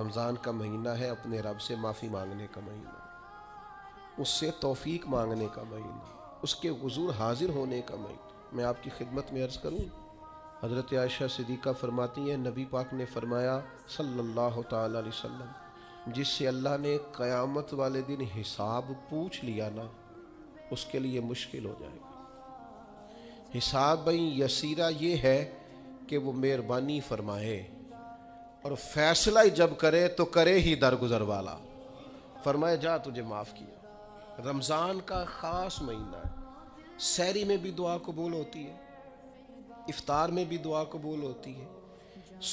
رمضان کا مہینہ ہے اپنے رب سے معافی مانگنے کا مہینہ، اس سے توفیق مانگنے کا مہینہ، اس کے حضور حاضر ہونے کا مہینہ۔ میں آپ کی خدمت میں عرض کروں، حضرت عائشہ صدیقہ فرماتی ہیں نبی پاک نے فرمایا صلی اللہ تعالی علیہ وسلم، جس سے اللہ نے قیامت والے دن حساب پوچھ لیا نا، اس کے لیے مشکل ہو جائے گا۔ حساب بھئی یسیرہ یہ ہے کہ وہ مہربانی فرمائے اور فیصلہ جب کرے تو کرے ہی درگزر والا، فرمائے جا تجھے معاف کیا۔ رمضان کا خاص مہینہ ہے، سحری میں بھی دعا قبول ہوتی ہے، افطار میں بھی دعا قبول ہوتی ہے،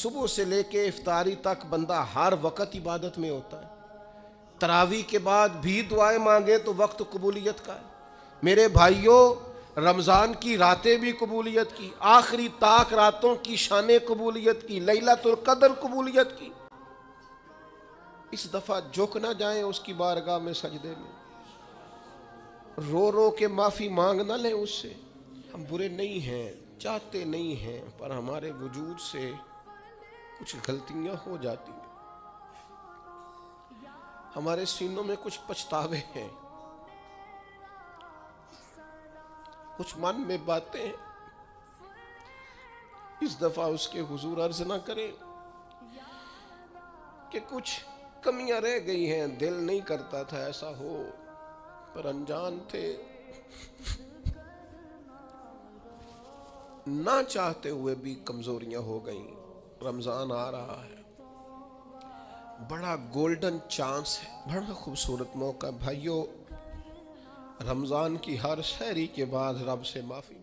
صبح سے لے کے افطاری تک بندہ ہر وقت عبادت میں ہوتا ہے۔ تراویح کے بعد بھی دعائیں مانگے تو وقت قبولیت کا ہے۔ میرے بھائیوں، رمضان کی راتیں بھی قبولیت کی، آخری طاق راتوں کی شان قبولیت کی، لیلۃ القدر قبولیت کی۔ اس دفعہ جھک نہ جائیں اس کی بارگاہ میں سجدے میں، رو رو کے معافی مانگ نہ لیں اس سے۔ ہم برے نہیں ہیں، چاہتے نہیں ہیں، پر ہمارے وجود سے کچھ غلطیاں ہو جاتی ہیں، ہمارے سینوں میں کچھ پچھتاوے ہیں، کچھ من میں باتیں ہیں۔ اس دفعہ اس کے حضور عرض نہ کریں کہ کچھ کمیاں رہ گئی ہیں، دل نہیں کرتا تھا ایسا ہو، پر انجان تھے، نہ چاہتے ہوئے بھی کمزوریاں ہو گئیں۔ رمضان آ رہا ہے، بڑا گولڈن چانس ہے، بڑا خوبصورت موقع۔ بھائیو، رمضان کی ہر سحری کے بعد رب سے معافی